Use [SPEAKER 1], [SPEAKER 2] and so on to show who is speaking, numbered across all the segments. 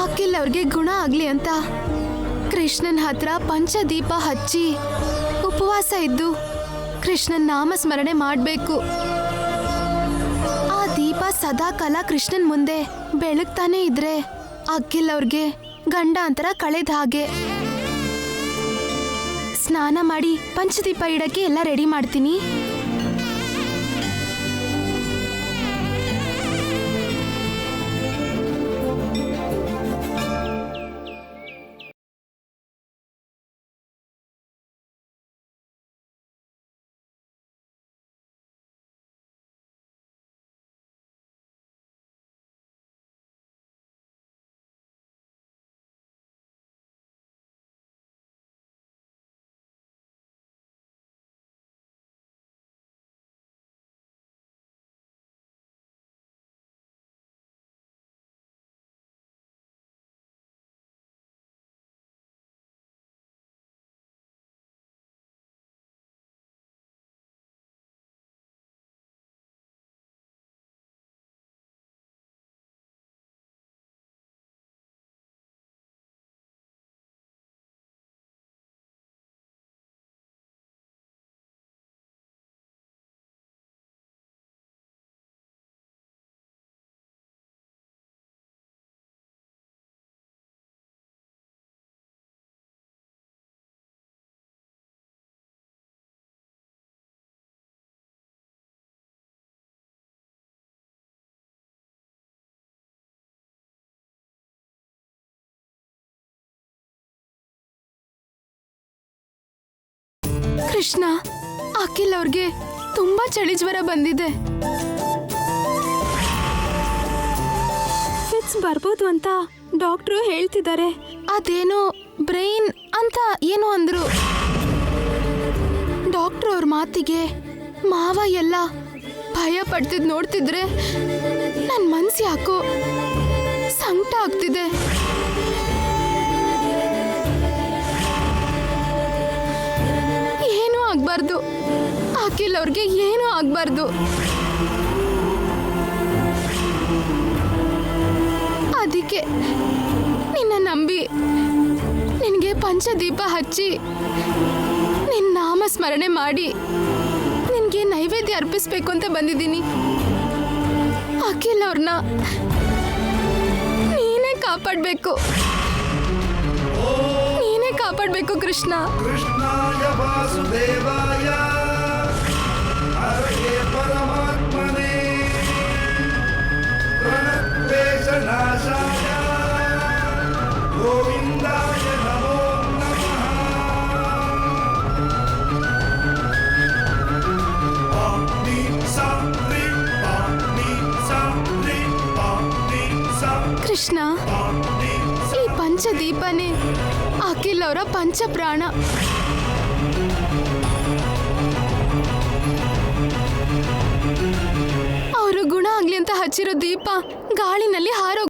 [SPEAKER 1] ಅಖಿಲ್ ಅವ್ರಿಗೆ ಗುಣ ಆಗ್ಲಿ ಅಂತ ಕೃಷ್ಣನ್ ಹತ್ರ ಪಂಚದೀಪ ಹಚ್ಚಿ ಉಪವಾಸ ಇದ್ದು ಕೃಷ್ಣನ್ ನಾಮಸ್ಮರಣೆ ಮಾಡ್ಬೇಕು. ಆ ದೀಪ ಸದಾಕಾಲ ಕೃಷ್ಣನ್ ಮುಂದೆ ಬೆಳಗ್ತಾನೆ ಇದ್ರೆ ಅಖಿಲ್ ಅವ್ರಿಗೆ ಗಂಡಾಂತರ ಕಳೆದ ಹಾಗೆ. ಸ್ನಾನ ಮಾಡಿ ಪಂಚದೀಪ ಇಡಕ್ಕೆ ಎಲ್ಲ ರೆಡಿ ಮಾಡ್ತೀನಿ. ಕೃಷ್ಣ, ಅಖಿಲ್ ಅವ್ರಿಗೆ ತುಂಬಾ ಚಳಿ ಜ್ವರ ಬಂದಿದೆ. ಫಿಟ್ಸ್ ಬರ್ಬೋದು ಅಂತ ಡಾಕ್ಟ್ರು ಹೇಳ್ತಿದ್ದಾರೆ. ಅದೇನೋ ಬ್ರೈನ್ ಅಂತ ಏನೋ ಅಂದ್ರು. ಡಾಕ್ಟ್ರು ಅವ್ರ ಮಾತಿಗೆ ಮಾವ ಎಲ್ಲ ಭಯ ಪಡ್ತಿದ್ ನೋಡ್ತಿದ್ರೆ ನನ್ ಮನ್ಸು ಯಾಕೋ ಸಂಕಟ ಆಗ್ತಿದೆ. ಏನೂ ಆಗ್ಬಾರ್ದು, ಅಖಿಲ್ ಅವ್ರಿಗೆ ಏನೂ ಆಗ್ಬಾರ್ದು. ಅದಕ್ಕೆ ನಿನ್ನ ನಂಬಿ ನಿನಗೆ ಪಂಚದೀಪ ಹಚ್ಚಿ ನಿನ್ನ ನಾಮಸ್ಮರಣೆ ಮಾಡಿ ನಿನಗೆ ನೈವೇದ್ಯ ಅರ್ಪಿಸ್ಬೇಕು ಅಂತ ಬಂದಿದ್ದೀನಿ. ಅಖಿಲ್ ಅವ್ರನ್ನ ನೀನೇ ಕಾಪಾಡಬೇಕು, ನೀನೇ ಕಾಪಾಡಬೇಕು ಕೃಷ್ಣ.
[SPEAKER 2] ಕೃಷ್ಣಾಯ ವಾಸುದೇವಾಯ ಹರಯೇ ಪರಮಾತ್ಮನೇ ಪ್ರಣಕ್ಲೇಶನಾಶಾಯ ಗೋವಿಂದಾಯ ನಮೋ ನಮಃ. ಪಾನಿ ಸಾರಿ ಪಾನಿ ಸಾರಿ ಪಾನಿ ಸಾರಿ.
[SPEAKER 1] ಕೃಷ್ಣ, ಈ ಪಂಚದೀಪನೇ ಅಖಿಲ್ ಅವರ ಪಂಚಪ್ರಾಣ. ಅವರು ಗುಣ ಆಗ್ಲಿ ಅಂತ ಹಚ್ಚಿರೋ ದೀಪ ಗಾಳಿನಲ್ಲಿ ಹಾರೋ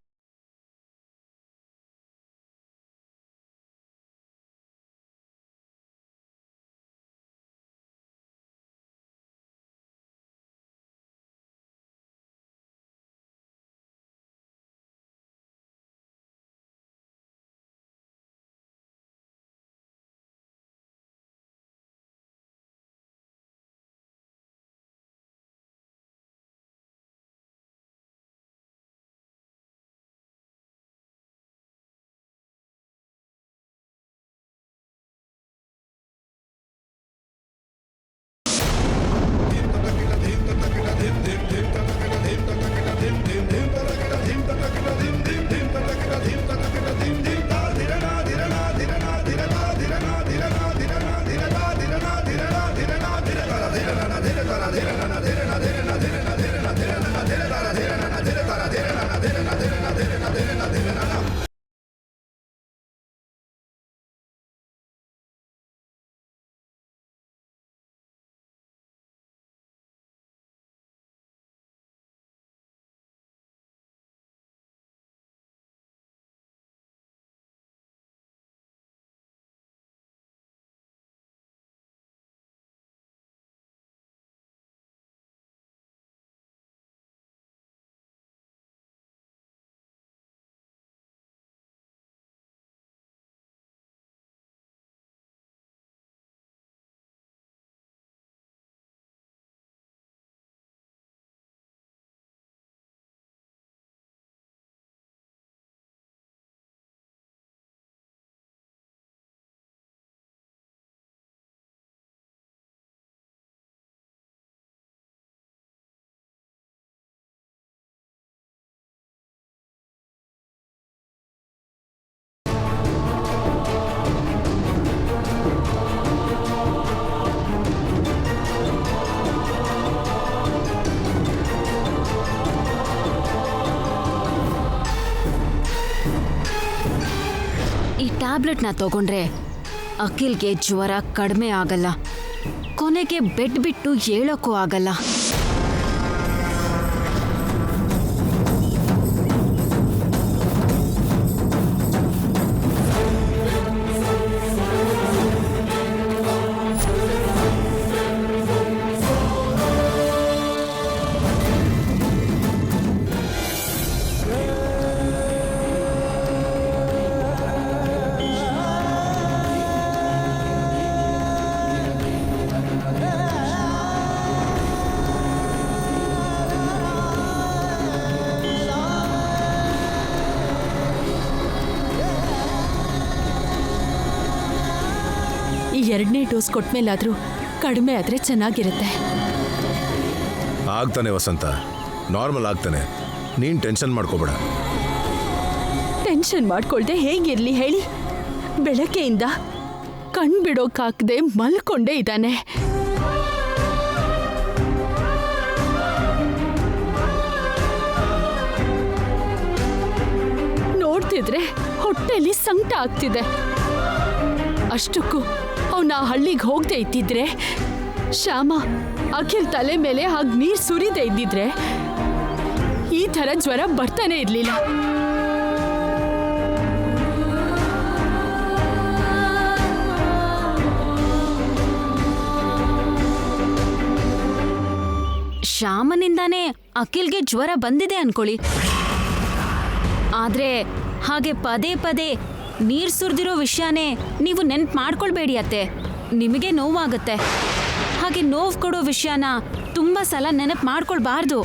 [SPEAKER 3] ಟ್ಯಾಬ್ಲೆಟ್ನ ತಗೊಂಡ್ರೆ ಅಖಿಲ್ಗೆ ಜ್ವರ ಕಡಿಮೆ ಆಗಲ್ಲ, ಕೊನೆಗೆ ಬೆಡ್ ಬಿಟ್ಟು ಏಳೋಕ್ಕೂ ಆಗಲ್ಲ.
[SPEAKER 4] ಈ 2ನೇ ಡೋಸ್ ಕೊಟ್ಮೇಲಾದ್ರೂ ಕಡಿಮೆ ಆದ್ರೆ ಚೆನ್ನಾಗಿರುತ್ತೆ.
[SPEAKER 5] ಆಗ್ತಾನೆ ವಸಂತ, ನಾರ್ಮಲ್ ಆಗ್ತಾನೆ. ನೀನ್ ಟೆನ್ಷನ್ ಮಾಡ್ಕೋಬೇಡ.
[SPEAKER 4] ಟೆನ್ಷನ್ ಮಾಡ್ಕೊಳ್ದೆ ಹೇಗಿರ್ಲಿ ಹೇಳಿ? ಬೆಳಗ್ಗೆಯಿಂದ ಕಣ್ ಬಿಡೋಕಾಗ್ದೆ ಮಲ್ಕೊಂಡೇ ಇದ್ದಾನೆ. ನೋಡ್ತಿದ್ರೆ ಹೊಟ್ಟೆಲಿ ಸಂಕಟ ಆಗ್ತಿದೆ. ಅಷ್ಟಕ್ಕೂ ಅವನ ಹಳ್ಳಿಗೆ ಹೋಗದೆ ಇದ್ದಿದ್ರೆ, ಶ್ಯಾಮ ಅಖಿಲ್ ತಲೆ ಮೇಲೆ ಹಾಗೆ ನೀರು ಸುರಿದೇ ಇದ್ದಿದ್ರೆ ಈ ಥರ ಜ್ವರ ಬರ್ತಾನೆ ಇರಲಿಲ್ಲ.
[SPEAKER 3] ಶ್ಯಾಮನಿಂದಾನೇ ಅಖಿಲ್ಗೆ ಜ್ವರ ಬಂದಿದೆ ಅನ್ಕೊಳ್ಳಿ. ಆದ್ರೆ ಹಾಗೆ ಪದೇ ಪದೇ ನೀರ್ ಸುರಿದಿರೋ ವಿಷಯನೇ ನೀವು ನೆನ್ಪು ಮಾಡ್ಕೊಳ್ಬೇಡಿ ಅತ್ತೆ, ನಿಮಗೆ ನೋವಾಗುತ್ತೆ. ಹಾಗೆ ನೋವು ಕೊಡೋ ವಿಷಯನ ತುಂಬಾ ಸಲ ನೆನಪು ಮಾಡ್ಕೊಳ್ಬಾರ್ದು.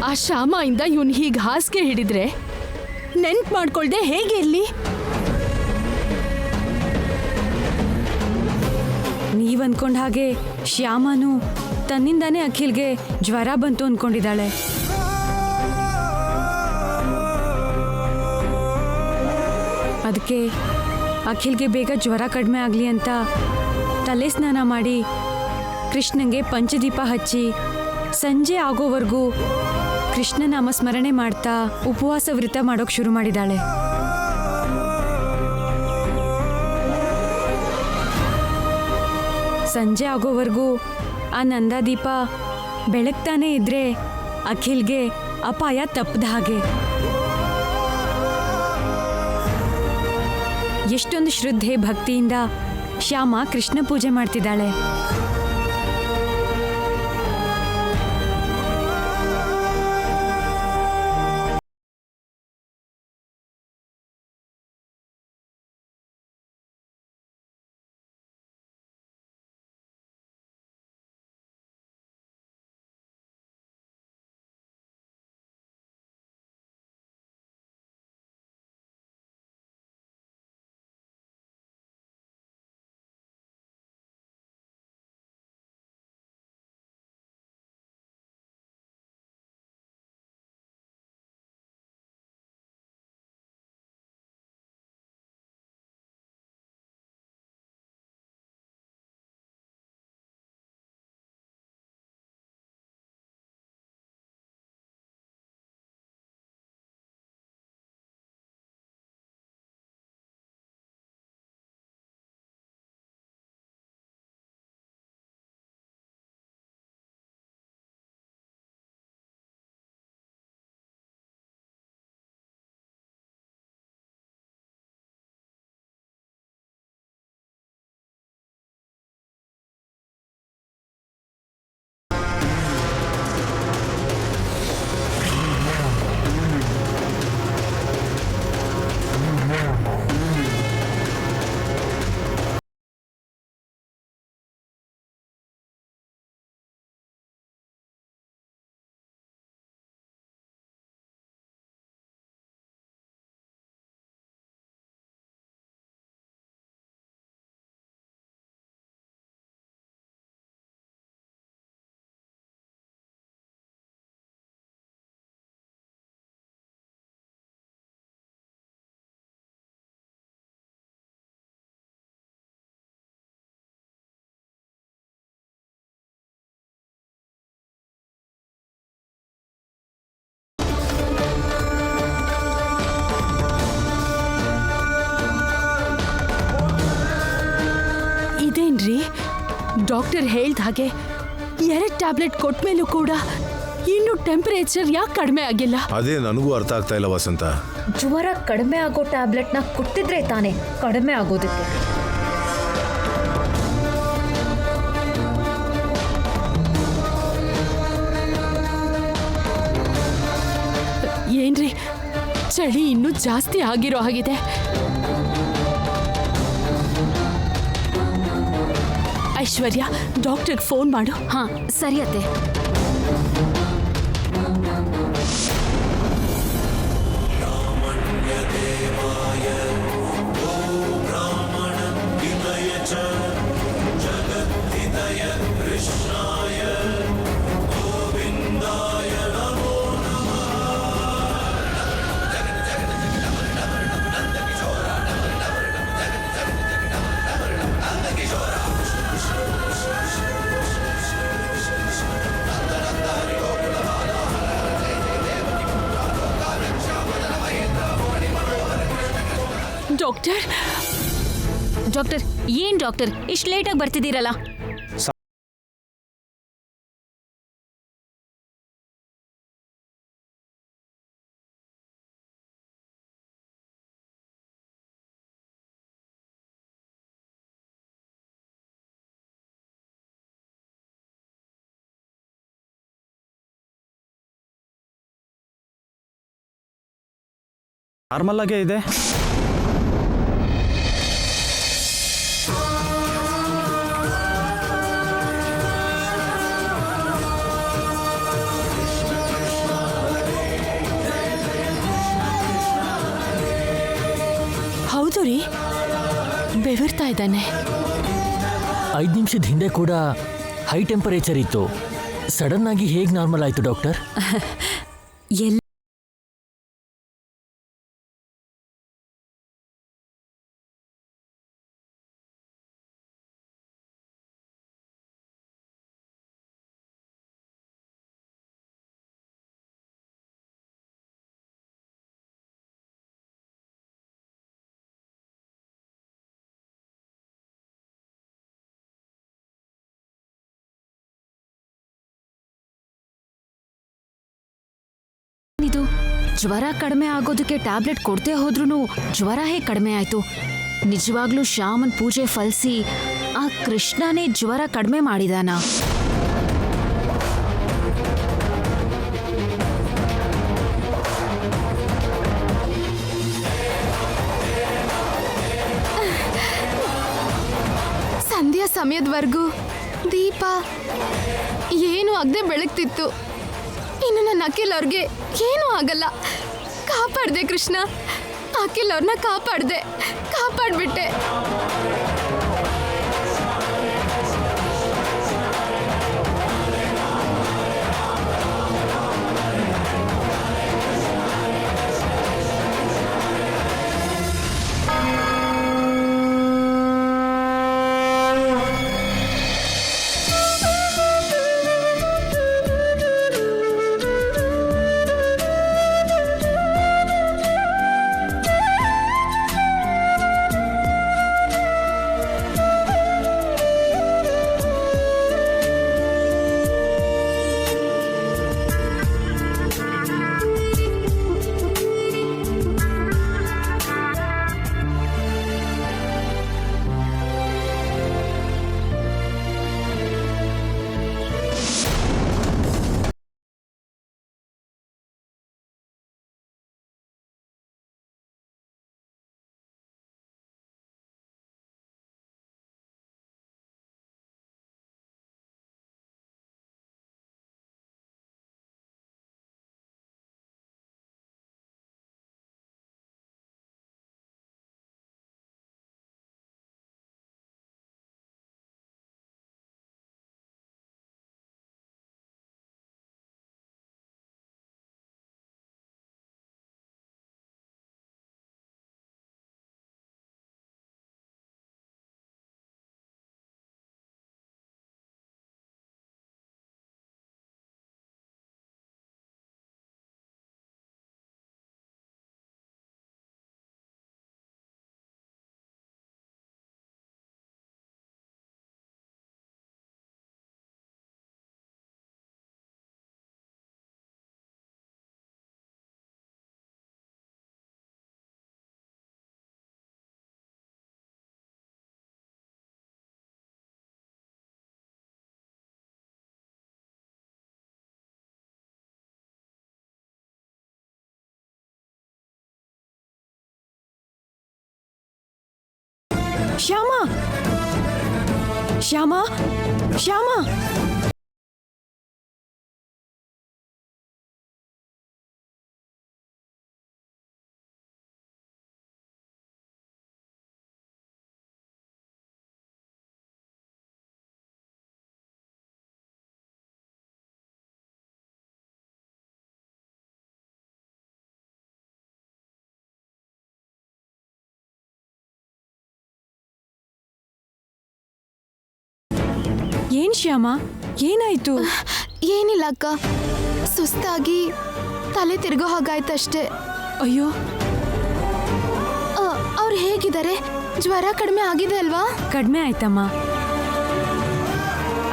[SPEAKER 4] ಆ ಶ್ಯಾಮ ಇಂದ ಇವನ್ ಹೀಗೆ ಹಾಸಿಗೆ ಹಿಡಿದ್ರೆ ನೆನ್ಪು ಮಾಡ್ಕೊಳ್ದೆ ಹೇಗೆ ಇರ್ಲಿ?
[SPEAKER 6] ನೀವ್ ಅನ್ಕೊಂಡ ಹಾಗೆ ಶ್ಯಾಮನು ತನ್ನಿಂದಾನೇ ಅಖಿಲ್ಗೆ ಜ್ವರ ಬಂತು ಅನ್ಕೊಂಡಿದ್ದಾಳೆ. ಅದಕ್ಕೆ ಅಖಿಲ್ಗೆ ಬೇಗ ಜ್ವರ ಕಡಿಮೆ ಆಗಲಿ ಅಂತ ತಲೆ ಸ್ನಾನ ಮಾಡಿ ಕೃಷ್ಣಂಗೆ ಪಂಚದೀಪ ಹಚ್ಚಿ ಸಂಜೆ ಆಗೋವರೆಗೂ ಕೃಷ್ಣ ನಾಮ ಸ್ಮರಣೆ ಮಾಡ್ತಾ ಉಪವಾಸ ವ್ರತ ಮಾಡೋಕೆ ಶುರು ಮಾಡಿದಾಳೆ. ಸಂಜೆ ಆಗೋವರೆಗೂ ಆ ನಂದಾದೀಪ ಬೆಳಗ್ತಾನೆ ಇದ್ರೆ ಅಖಿಲ್ಗೆ ಅಪಾಯ ತಪ್ಪದ ಹಾಗೆ. ಎಷ್ಟೊಂದು ಶ್ರದ್ಧೆ ಭಕ್ತಿಯಿಂದ ಶ್ಯಾಮ ಕೃಷ್ಣ ಪೂಜೆ ಮಾಡ್ತಿದ್ದಾಳೆ.
[SPEAKER 4] ಡಾಕ್ಟರ್ ಹೇಳ್ದ ಹಾಗೆ 2 ಟ್ಯಾಬ್ಲೆಟ್ ಕೊಟ್ಮೇಲೂ ಕೂಡ ಇನ್ನು ಟೆಂಪರೇಚರ್ ಯಾಕೆ ಕಡಿಮೆ ಆಗಿಲ್ಲ?
[SPEAKER 5] ಅದೇ ನನಗೂ ಅರ್ಥ ಆಗ್ತಾ ಇಲ್ಲ ವಸಂತ.
[SPEAKER 3] ಜ್ವರ ಕಡಿಮೆ ಆಗೋ ಟ್ಯಾಬ್ಲೆಟ್ನ ಕೊಟ್ಟಿದ್ರೆ ತಾನೇ ಕಡಿಮೆ ಆಗೋದಕ್ಕೆ.
[SPEAKER 4] ಏನ್ರಿ, ಚಳಿ ಇನ್ನೂ ಜಾಸ್ತಿ ಆಗಿರೋ ಹಾಗಿದೆ. ಐಶ್ವರ್ಯ, ಡಾಕ್ಟರ್ಗೆ ಫೋನ್ ಮಾಡು.
[SPEAKER 3] ಹಾ ಸರಿ ಅತ್ತೆ.
[SPEAKER 4] ಡಾಕ್ಟರ್,
[SPEAKER 3] ಡಾಕ್ಟರ್ ಏನ್ ಡಾಕ್ಟರ್ ಇಷ್ಟು ಲೇಟಾಗಿ ಬರ್ತಿದ್ದೀರಲ್ಲ?
[SPEAKER 7] ನಾರ್ಮಲ್ ಆಗೇ ಇದೆ.
[SPEAKER 4] ಹೌದು ರೀ, ಬೆವರ್ತಾ ಇದ್ದಾನೆ.
[SPEAKER 8] 5 ನಿಮಿಷದ ಹಿಂದೆ ಕೂಡ ಹೈ ಟೆಂಪರೇಚರ್ ಇತ್ತು. ಸಡನ್ ಆಗಿ ಹೇಗೆ ನಾರ್ಮಲ್ ಆಯಿತು ಡಾಕ್ಟರ್?
[SPEAKER 6] ಎಲ್ಲ
[SPEAKER 3] ಇದು ಜ್ವರ ಕಡಿಮೆ ಆಗೋದಕ್ಕೆ ಟ್ಯಾಬ್ಲೆಟ್ ಕೊಡ್ತೇ ಹೋದ್ರೂ ಜ್ವರ ಹೇಗೆ ಕಡಿಮೆ ಆಯ್ತು? ನಿಜವಾಗ್ಲೂ ಶ್ಯಾಮನ್ ಪೂಜೆ ಫಲಿಸಿ ಆ ಕೃಷ್ಣನೇ ಜ್ವರ ಕಡಿಮೆ ಮಾಡಿದಾನ?
[SPEAKER 1] ಸಂಧ್ಯಾ ಸಮಯದವರೆಗೂ ದೀಪ ಏನು ಆಗದೆ ಬೆಳಗ್ತಿತ್ತು. ಇನ್ನು ನನ್ನ ಅಖಿಲ್ ಅವ್ರಿಗೆ ಏನೂ ಆಗಲ್ಲ. ಕಾಪಾಡ್ದೆ ಕೃಷ್ಣ, ಅಖಿಲ್ ಅವ್ರನ್ನ ಕಾಪಾಡ್ಬಿಟ್ಟೆ.
[SPEAKER 6] ಶ್ಯಾಮ ಶ್ಯಾಮ ಶ್ಯಾಮ ಏನ್ ಶ್ಯಾಮ ಏನಾಯ್ತು?
[SPEAKER 1] ಏನಿಲ್ಲ ಅಕ್ಕ, ಸುಸ್ತಾಗಿ ತಲೆ ತಿರ್ಗೋ ಹಾಗಾಯ್ತಷ್ಟೇ.
[SPEAKER 6] ಅಯ್ಯೋ,
[SPEAKER 1] ಅವ್ರು ಹೇಗಿದ್ದಾರೆ? ಜ್ವರ ಕಡಿಮೆ ಆಗಿದೆ ಅಲ್ವಾ?
[SPEAKER 6] ಕಡಿಮೆ ಆಯ್ತಮ್ಮ.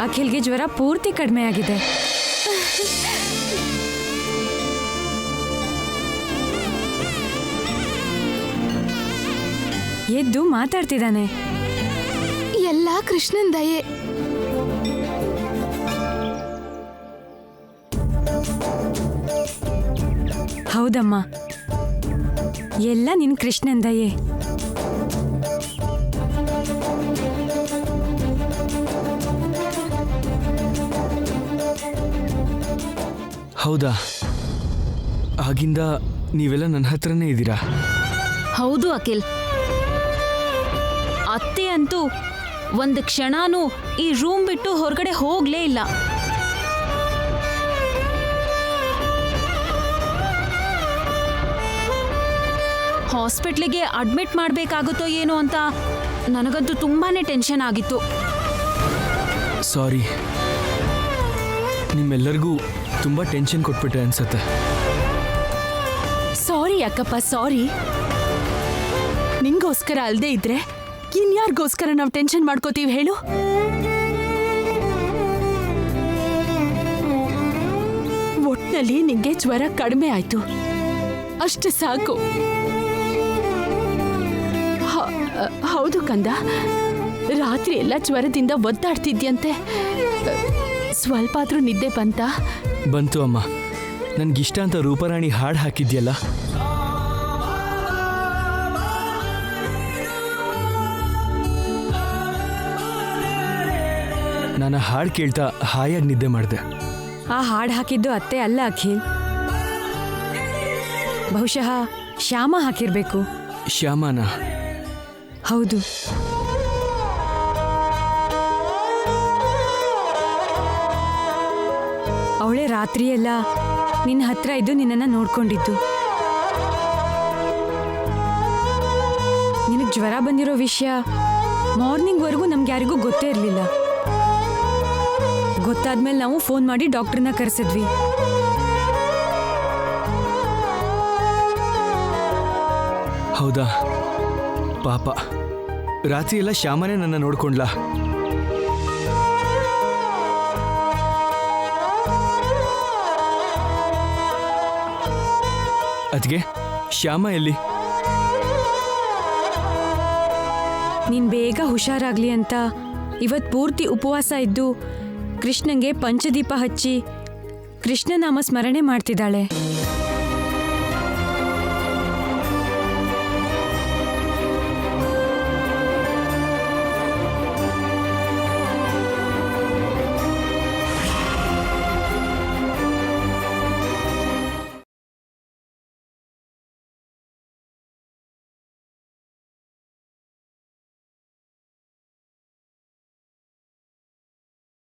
[SPEAKER 6] ಅಖಿಲ್ಗೆ ಜ್ವರ ಪೂರ್ತಿ ಕಡಿಮೆ ಆಗಿದೆ. ಎದ್ದು ಮಾತಾಡ್ತಿದ್ದಾನೆ.
[SPEAKER 1] ಎಲ್ಲ ಕೃಷ್ಣನ್ ದಯೆ.
[SPEAKER 6] ಹೌದಮ್ಮ, ಎಲ್ಲ ನಿನ್ ಕೃಷ್ಣನ್ ದಯೆ.
[SPEAKER 7] ಹೌದಾ? ಆಗಿಂದ ನೀವೆಲ್ಲ ನನ್ನ ಹತ್ರನೇ ಇದ್ದೀರಾ?
[SPEAKER 3] ಹೌದು ಅಖಿಲ್. ಅತ್ತೆ ಅಂತೂ ಒಂದು ಕ್ಷಣನೂ ಈ ರೂಮ್ ಬಿಟ್ಟು ಹೊರಗಡೆ ಹೋಗ್ಲೇ ಇಲ್ಲ. ಹಾಸ್ಪಿಟ್ಲಿಗೆ ಅಡ್ಮಿಟ್ ಮಾಡಬೇಕಾಗುತ್ತೋ ಏನೋ ಅಂತ ನನಗಂತೂ ತುಂಬಾನೇ ಟೆನ್ಷನ್ ಆಗಿತ್ತು.
[SPEAKER 7] ಸಾರಿ, ನಿಮ್ಮೆಲ್ಲರಿಗೂ ತುಂಬ ಟೆನ್ಷನ್ ಕೊಟ್ಬಿಟ್ಟೆ ಅನ್ಸತ್ತೆ.
[SPEAKER 4] ಸಾರಿ ಅಕ್ಕಪ್ಪ, ಸಾರಿ. ನಿಂಗೋಸ್ಕರ ಅಲ್ದೇ ಇದ್ರೆ ಇನ್ಯಾರಿಗೋಸ್ಕರ ನಾವು ಟೆನ್ಷನ್ ಮಾಡ್ಕೋತೀವಿ ಹೇಳು? ಒಟ್ನಲ್ಲಿ ನಿಂಗೆ ಜ್ವರ ಕಡಿಮೆ ಆಯ್ತು, ಅಷ್ಟು ಸಾಕು. ಹೌದು ಕಂದ, ರಾತ್ರಿ ಎಲ್ಲ ಜ್ವರದಿಂದ ಒದ್ದಾಡ್ತಿದ್ಯಂತೆ. ಸ್ವಲ್ಪ ಆದ್ರೂ ನಿದ್ದೆ ಬಂತಾ?
[SPEAKER 7] ಬಂತು ಅಮ್ಮ. ನನ್ಗಿಷ್ಟ ಅಂತ ರೂಪರಾಣಿ ಹಾಡು ಹಾಕಿದ್ಯಲ್ಲ, ನಾನು ಹಾಡು ಕೇಳ್ತಾ ಹಾಯಾಗಿ ನಿದ್ದೆ ಮಾಡಿದೆ.
[SPEAKER 6] ಆ ಹಾಡು ಹಾಕಿದ್ದು ಅತ್ತೆ ಅಲ್ಲ ಅಖಿಲ್, ಬಹುಶಃ ಶ್ಯಾಮ ಹಾಕಿರ್ಬೇಕು.
[SPEAKER 7] ಶ್ಯಾಮನ?
[SPEAKER 6] ಹೌದು. ಅವಳೇ ರಾತ್ರಿಯೆಲ್ಲ ನಿನ್ನ ಹತ್ರ ಇದ್ದು ನಿನ್ನನ್ನ ನೋಡ್ಕೊಂಡಿದ್ದು. ನಿನಗೆ ಜ್ವರ ಬಂದಿರೋ ವಿಷಯ ಮಾರ್ನಿಂಗ್ವರೆಗೂ ನಮ್ಗೆ ಯಾರಿಗೂ ಗೊತ್ತೇ ಇರಲಿಲ್ಲ. ಗೊತ್ತಾದ್ಮೇಲೆ ನಾವು ಫೋನ್ ಮಾಡಿ ಡಾಕ್ಟರ್ನ ಕರೆಸಿದ್ವಿ.
[SPEAKER 7] ಹೌದಾ? ಪಾಪ, ರಾತ್ರಿ ಎಲ್ಲ ಶ್ಯಾಮನೇ ನನ್ನ ನೋಡ್ಕೊಂಡ್ಲಾ? ಅದ್ಗೆ ಶ್ಯಾಮ ಎಲ್ಲಿ?
[SPEAKER 6] ನೀನ್ ಬೇಗ ಹುಷಾರಾಗ್ಲಿ ಅಂತ ಇವತ್ ಪೂರ್ತಿ ಉಪವಾಸ ಇದ್ದು ಕೃಷ್ಣಂಗೆ ಪಂಚದೀಪ ಹಚ್ಚಿ ಕೃಷ್ಣನಾಮ ಸ್ಮರಣೆ ಮಾಡ್ತಿದ್ದಾಳೆ.